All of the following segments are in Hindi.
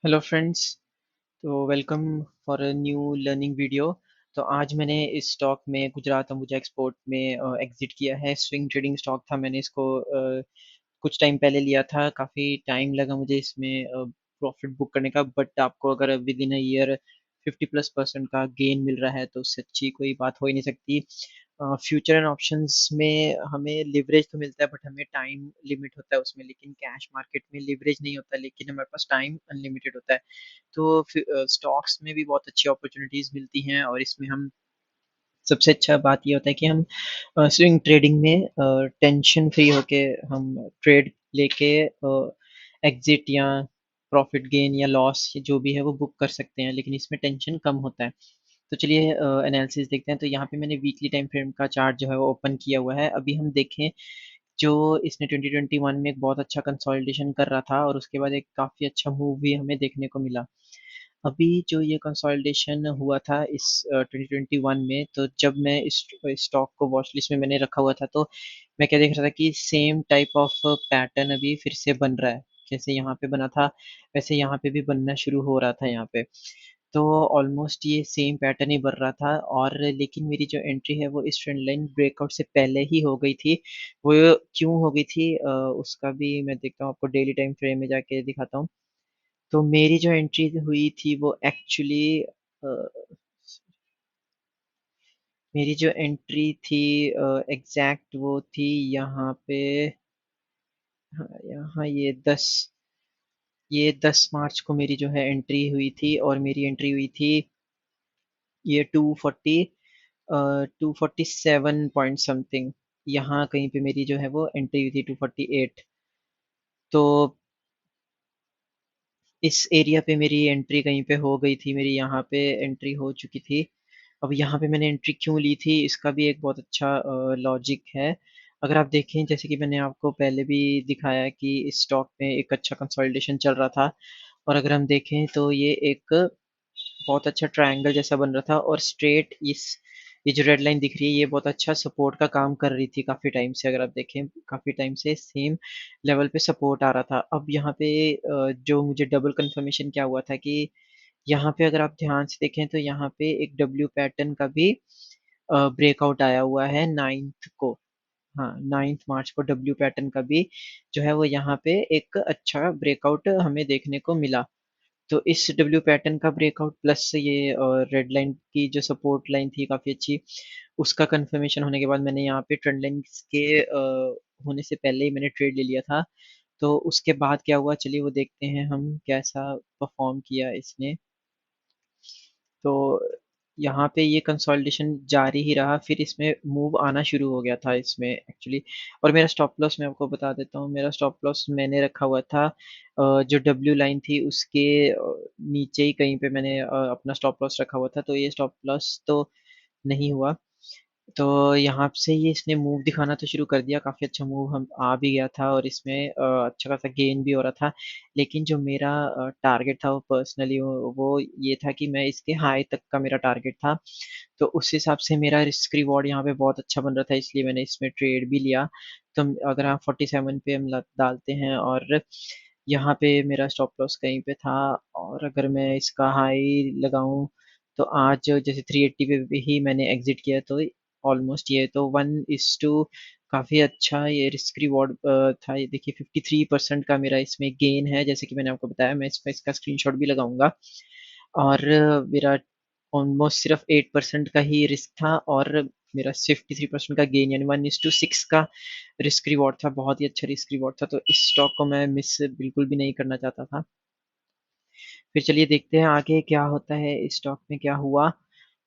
Hello friends. तो welcome for a new learning video. तो आज मैंने इस स्टॉक में गुजरात अंबुजा एक्सपोर्ट में एग्जिट किया है। स्विंग ट्रेडिंग स्टॉक था, मैंने इसको कुछ टाइम पहले लिया था। काफ़ी टाइम लगा मुझे इसमें प्रॉफिट बुक करने का, बट आपको अगर विद इन अ ईयर 50+% का गेन मिल रहा है तो उससे अच्छी कोई बात हो ही नहीं सकती। फ्यूचर एंड ऑप्शंस में हमें लिवरेज तो मिलता है, बट हमें टाइम लिमिट होता है उसमें। लेकिन कैश मार्केट में लिवरेज नहीं होता, लेकिन हमारे पास टाइम अनलिमिटेड होता है। तो स्टॉक्स में भी बहुत अच्छी अपॉर्चुनिटीज मिलती हैं, और इसमें हम सबसे अच्छा बात ये होता है कि हम स्विंग ट्रेडिंग में टेंशन फ्री होके हम ट्रेड लेके एग्जिट या प्रॉफिट गेन या लॉस जो भी है वो बुक कर सकते हैं, लेकिन इसमें टेंशन कम होता है। तो चलिए एनालिसिस देखते हैं। तो यहाँ पे मैंने वीकली टाइम फ्रेम का चार्ट जो है वो ओपन किया हुआ है। अभी हम देखें, जो इसने 2021 में एक बहुत अच्छा कंसोलिडेशन कर रहा था, और उसके बाद एक काफ़ी अच्छा मूव भी हमें देखने को मिला। अभी जो ये कंसोलिडेशन हुआ था इस 2021 में, तो जब मैं इस स्टॉक को वॉच लिस्ट में मैंने रखा हुआ था, तो मैं क्या देख रहा था कि सेम टाइप ऑफ पैटर्न अभी फिर से बन रहा है। जैसे यहाँ पे बना था वैसे यहाँ पे भी बनना शुरू हो रहा था यहाँ पे। तो ऑलमोस्ट ये सेम पैटर्न ही बन रहा था, और लेकिन मेरी जो एंट्री है वो इस ट्रेंड लाइन ब्रेकआउट से पहले ही हो गई थी। वो क्यों हो गई थी उसका भी मैं देखता हूँ, आपको डेली टाइम फ्रेम में जाके दिखाता हूँ। तो मेरी जो एंट्री हुई थी वो एक्चुअली मेरी जो एंट्री थी एग्जैक्ट वो थी यहाँ पे। हाँ, यहाँ ये 10 मार्च को मेरी जो है एंट्री हुई थी, और मेरी एंट्री हुई थी ये 247 पॉइंट समथिंग। यहाँ कहीं पे मेरी जो है वो एंट्री हुई थी 248। तो इस एरिया पे मेरी एंट्री कहीं पे हो गई थी, मेरी यहाँ पे एंट्री हो चुकी थी। अब यहाँ पे मैंने एंट्री क्यों ली थी, इसका भी एक बहुत अच्छा लॉजिक है। अगर आप देखें, जैसे कि मैंने आपको पहले भी दिखाया कि इस स्टॉक में एक अच्छा कंसोलिडेशन चल रहा था, और अगर हम देखें तो ये एक बहुत अच्छा ट्रायंगल जैसा बन रहा था, और स्ट्रेट ये जो रेड लाइन दिख रही है ये बहुत अच्छा सपोर्ट का काम कर रही थी काफ़ी टाइम से। अगर आप देखें, काफ़ी टाइम से सेम लेवल पे सपोर्ट आ रहा था। अब यहाँ पे जो मुझे डबल कंफर्मेशन क्या हुआ था कि यहाँ पे अगर आप ध्यान से देखें तो यहाँ पे एक डब्ल्यू पैटर्न का भी ब्रेकआउट आया हुआ है 9th को। हाँ, 9th मार्च को डब्ल्यू पैटर्न का भी जो है वो यहाँ पे एक अच्छा ब्रेकआउट हमें देखने को मिला। तो इस डब्ल्यू पैटर्न का ब्रेकआउट प्लस ये रेड लाइन की जो सपोर्ट लाइन थी काफ़ी अच्छी, उसका कंफर्मेशन होने के बाद मैंने यहाँ पे ट्रेंड लाइन के होने से पहले ही मैंने ट्रेड ले लिया था। तो उसके बाद क्या हुआ, चलिए वो देखते हैं हम कैसा परफॉर्म किया इसने। तो यहाँ पे ये कंसोलिडेशन जारी ही रहा, फिर इसमें मूव आना शुरू हो गया था इसमें एक्चुअली। और मेरा स्टॉप लॉस मैं आपको बता देता हूँ। मेरा स्टॉप लॉस मैंने रखा हुआ था जो डब्ल्यू लाइन थी उसके नीचे ही कहीं पे मैंने अपना स्टॉप लॉस रखा हुआ था। तो ये स्टॉप लॉस तो नहीं हुआ। तो यहाँ से ये इसने मूव दिखाना तो शुरू कर दिया, काफ़ी अच्छा मूव हम आ भी गया था, और इसमें अच्छा खासा गेन भी हो रहा था। लेकिन जो मेरा टारगेट था वो पर्सनली वो ये था कि मैं इसके हाई तक का मेरा टारगेट था। तो उस हिसाब से मेरा रिस्क रिवॉर्ड यहाँ पे बहुत अच्छा बन रहा था, इसलिए मैंने इसमें ट्रेड भी लिया। तो अगर हम 47 पे हम डालते हैं, और यहाँ पे मेरा स्टॉप लॉस कहीं पे था, और अगर मैं इसका हाई लगाऊं तो आज जैसे 380 पे भी ही मैंने एग्जिट किया। तो ऑलमोस्ट ये तो 1:2 काफ़ी अच्छा ये रिस्क रिवॉर्ड था। ये देखिए 53% का मेरा इसमें गेन है, जैसे कि मैंने आपको बताया। मैं इसका स्क्रीनशॉट भी लगाऊंगा। और मेरा ऑलमोस्ट सिर्फ 8% का ही रिस्क था, और मेरा 53% का गेन, यानी 1:6 का रिस्क रिवॉर्ड था। बहुत ही अच्छा रिस्क रिवॉर्ड था, तो इस स्टॉक को मैं मिस बिल्कुल भी नहीं करना चाहता था। फिर चलिए देखते हैं आगे क्या होता है, इस स्टॉक में क्या हुआ।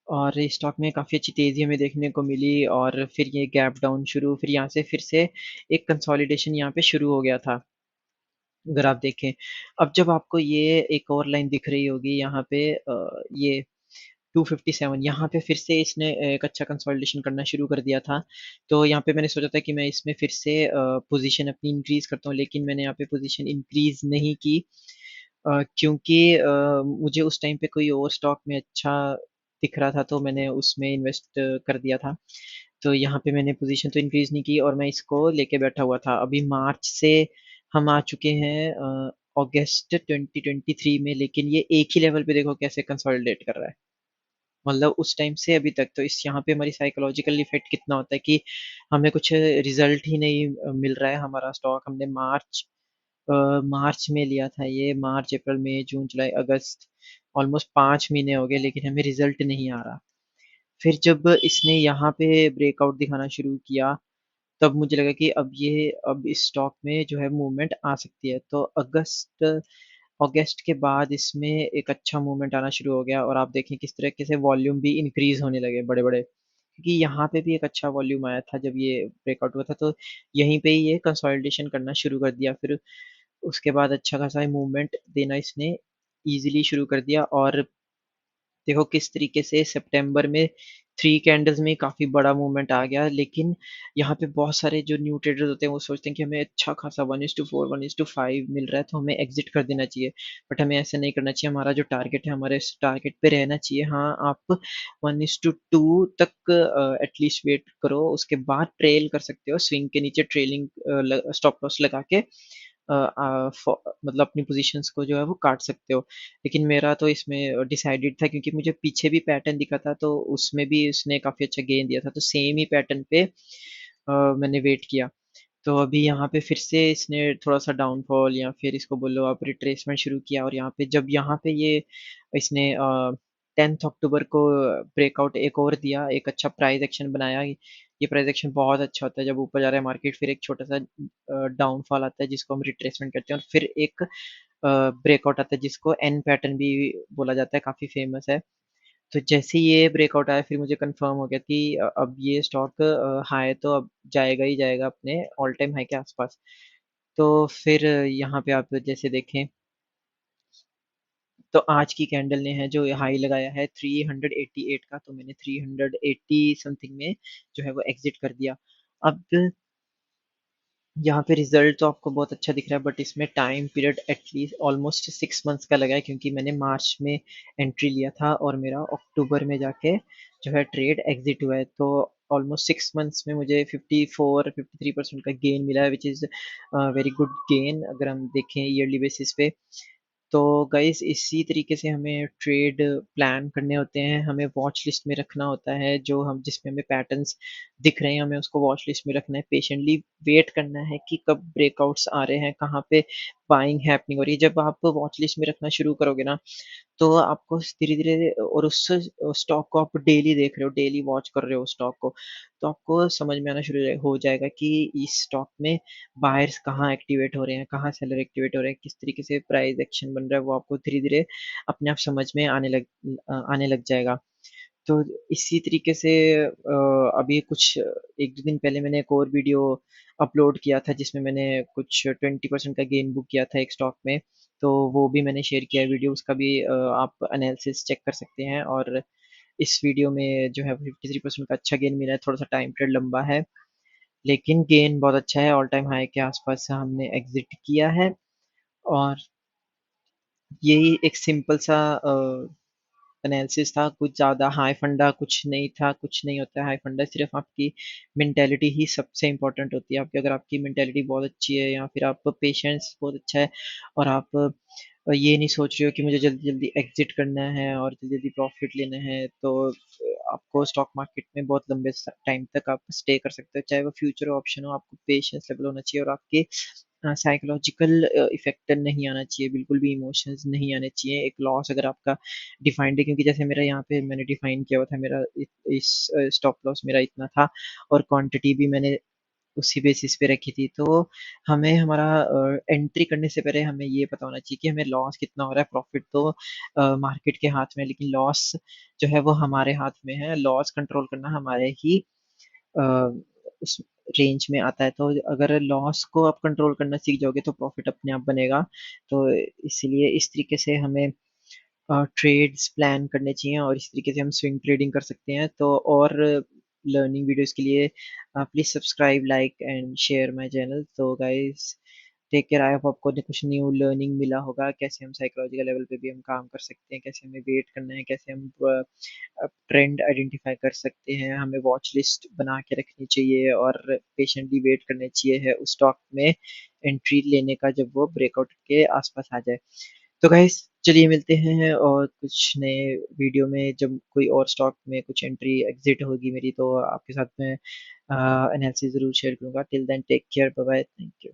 और इस स्टॉक में काफ़ी अच्छी तेज़ी हमें देखने को मिली, और फिर ये गैप डाउन शुरू, फिर यहाँ से फिर से एक कंसोलिडेशन यहाँ पे शुरू हो गया था। अगर आप देखें, अब जब आपको ये एक और लाइन दिख रही होगी यहाँ पे ये 257, यहाँ पे फिर से इसने एक अच्छा कंसोलिडेशन करना शुरू कर दिया था। तो यहाँ पे मैंने सोचा था कि मैं इसमें फिर से पोजीशन अपनी इंक्रीज करता हूँ, लेकिन मैंने यहाँ पे पोजीशन इंक्रीज नहीं की क्योंकि मुझे उस टाइम पे कोई और स्टॉक में अच्छा दिख रहा था, तो मैंने उसमें इन्वेस्ट कर दिया था। तो यहाँ पे मैंने पोजीशन तो इंक्रीज नहीं की, और मैं इसको लेके बैठा हुआ था। अभी मार्च से हम आ चुके हैं अगस्त 2023 में, लेकिन ये एक ही लेवल पे देखो कैसे कंसोलिडेट कर रहा है। मतलब उस टाइम से अभी तक, तो इस यहाँ पे हमारी साइकोलॉजिकल इफेक्ट कितना होता है कि हमें कुछ रिजल्ट ही नहीं मिल रहा है। हमारा स्टॉक हमने मार्च में लिया था, ये मार्च अप्रैल मई जून जुलाई अगस्त, ऑलमोस्ट 5 महीने हो गए, लेकिन हमें रिजल्ट नहीं आ रहा। फिर जब इसने यहाँ पे ब्रेकआउट दिखाना शुरू किया, तब मुझे लगा कि अब इस स्टॉक में जो है मूवमेंट आ सकती है। तो अगस्त के बाद इसमें एक अच्छा मूवमेंट आना शुरू हो गया, और आप देखें किस तरीके से वॉल्यूम भी इंक्रीज होने लगे बड़े बड़े, क्योंकि यहाँ पे भी एक अच्छा वॉल्यूम आया था जब ये ब्रेकआउट हुआ था। तो यहीं पे ही ये कंसोलिडेशन करना शुरू कर दिया। फिर उसके बाद अच्छा खासा मूवमेंट देना इसने इजीली शुरू कर दिया, और देखो किस तरीके से सितंबर में 3 कैंडल्स में काफी बड़ा मूवमेंट आ गया। लेकिन यहाँ पे बहुत सारे जो न्यू ट्रेडर्स होते हैं वो सोचते हैं कि हमें अच्छा खासा 1:4 1:5 मिल रहा है, तो हमें एग्जिट कर देना चाहिए। बट हमें ऐसा नहीं करना चाहिए, हमारा जो टारगेट है हमारे इस टारगेट पे रहना चाहिए। हाँ, आप 1:2 तक एटलीस्ट वेट करो, उसके बाद ट्रेल कर सकते हो, स्विंग के नीचे ट्रेलिंग स्टॉप लॉस लगा के मतलब अपनी पोजीशंस को जो है वो काट सकते हो। लेकिन मेरा तो इसमें डिसाइडेड था, क्योंकि मुझे पीछे भी पैटर्न दिखा था, तो उसमें भी उसने काफ़ी अच्छा गेन दिया था, तो सेम ही पैटर्न पे मैंने वेट किया। तो अभी यहाँ पे फिर से इसने थोड़ा-सा डाउनफॉल, या फिर इसको बोलो आप रिट्रेसमेंट शुरू किया, और यहाँ पे जब यहाँ पे ये इसने 10th अक्टूबर को ब्रेकआउट एक और दिया, एक अच्छा प्राइस एक्शन बनाया। ये प्राइस एक्शन बहुत अच्छा होता है जब ऊपर जा रहा है मार्केट, फिर एक छोटा-सा डाउनफॉल आता है जिसको हम रिट्रेसमेंट कहते हैं, और फिर एक ब्रेकआउट आता है जिसको एन पैटर्न भी बोला जाता है, काफ़ी फेमस है। तो जैसे ही ये ब्रेकआउट आया, फिर मुझे कंफर्म हो गया कि अब ये स्टॉक हाई तो अब जाएगा ही जाएगा अपने ऑल टाइम हाई के आसपास। तो फिर यहाँ पे आप जैसे देखें, तो आज की कैंडल ने है जो हाई लगाया है 388 का, तो मैंने 380 समथिंग में जो है वो एग्जिट कर दिया। अब यहाँ पे रिजल्ट तो आपको बहुत अच्छा दिख रहा है, बट इसमें time period at least almost 6 months का लगा है, क्योंकि मैंने मार्च में एंट्री लिया था और मेरा अक्टूबर में जाके जो है ट्रेड एग्जिट हुआ है। तो ऑलमोस्ट 6 मंथ्स में मुझे 54-53% का गेन मिला है, which is very good gain अगर हम देखें ईयरली बेसिस पे। तो गाइस इसी तरीके से हमें ट्रेड प्लान करने होते हैं, हमें वॉच लिस्ट में रखना होता है, जो हम जिसमें हमें पैटर्न्स दिख रहे हैं हमें उसको वॉच लिस्ट में रखना है, पेशेंटली वेट करना है कि कब ब्रेकआउट्स आ रहे हैं, कहाँ पे बाइंग हैपनिंग हो रही है। जब आप वॉच लिस्ट में रखना शुरू करोगे ना, तो आपको धीरे-धीरे, और उस स्टॉक को आप डेली देख रहे हो, डेली वॉच कर रहे हो स्टॉक को, तो आपको समझ में आना शुरू हो जाएगा कि इस स्टॉक में बायर्स कहाँ एक्टिवेट हो रहे हैं, कहाँ सेलर एक्टिवेट हो रहे हैं, किस तरीके से प्राइस एक्शन बन रहा है, वो आपको धीरे-धीरे अपने आप समझ में आने लग जाएगा। तो इसी तरीके से अभी कुछ 1-2 दिन पहले मैंने एक और वीडियो अपलोड किया था जिसमें मैंने कुछ 20% का गेन बुक किया था एक स्टॉक में। तो वो भी मैंने शेयर किया है वीडियो, उसका भी आप एनालिसिस चेक कर सकते हैं। और इस वीडियो में जो है 53% का अच्छा गेन मिला है, थोड़ा-सा टाइम पीरियड लंबा है, लेकिन गेन बहुत अच्छा है, ऑल टाइम हाई के आसपास से हमने एग्ज़िट किया है। और यही एक सिंपल सा एनालिसिस था, कुछ ज़्यादा हाई फंडा कुछ नहीं था, कुछ नहीं होता है हाई फंडा, सिर्फ़ आपकी मेंटालिटी ही सबसे इम्पोर्टेंट होती है। आपकी अगर आपकी मेंटालिटी बहुत अच्छी है, या फिर आपका पेशेंस बहुत अच्छा है, और आप ये नहीं सोच रहे हो कि मुझे जल्दी-जल्दी एग्ज़िट करना है और जल्दी-जल्दी प्रॉफ़िट लेना है, तो आपको स्टॉक मार्केट में बहुत लंबे टाइम तक आप स्टे कर सकते हो, चाहे वो फ्यूचर ऑप्शन हो। आपको पेशेंस लेवल होना चाहिए, और आपके साइकोलॉजिकल इफ़ेक्ट नहीं आना चाहिए, बिल्कुल भी इमोशंस नहीं आने चाहिए। एक लॉस अगर आपका डिफाइंड है, क्योंकि जैसे मेरा यहाँ पे मैंने डिफाइन किया हुआ था, मेरा इस स्टॉप लॉस मेरा इतना था, और क्वांटिटी भी मैंने उसी बेसिस पे रखी थी। तो हमें हमारा एंट्री करने से पहले हमें ये पता होना चाहिए कि हमें लॉस कितना हो रहा है, प्रॉफिट तो मार्केट के हाथ में है, लेकिन लॉस जो है वो हमारे हाथ में है। लॉस कंट्रोल करना हमारे ही अ, उस रेंज में आता है। तो अगर लॉस को आप कंट्रोल करना सीख जाओगे, तो प्रॉफिट अपने आप बनेगा। तो इसीलिए इस तरीके से हमें ट्रेड्स प्लान करने चाहिए, और इस तरीके से हम स्विंग ट्रेडिंग कर सकते हैं। तो और लर्निंग वीडियोस के लिए please subscribe, like and share my channel. तो guys take care, I hope आपको कुछ न्यू लर्निंग मिला होगा, कैसे हम साइकोलॉजिकल लेवल पे भी हम काम कर सकते हैं, कैसे हमें वेट करना है, कैसे हम ट्रेंड आइडेंटिफाई कर सकते हैं, हमें वॉच लिस्ट बना के रखनी चाहिए और पेशेंटली वेट करने चाहिए है उस स्टॉक में एंट्री लेने का जब वो ब्रेकआउट के आसपास आ जाए। तो गाइस चलिए मिलते हैं और कुछ नए वीडियो में जब कोई और स्टॉक में कुछ एंट्री एग्जिट होगी मेरी तो आपके साथ मैं एनालिसिस ज़रूर शेयर करूँगा। Till then take care, bye bye, thank you.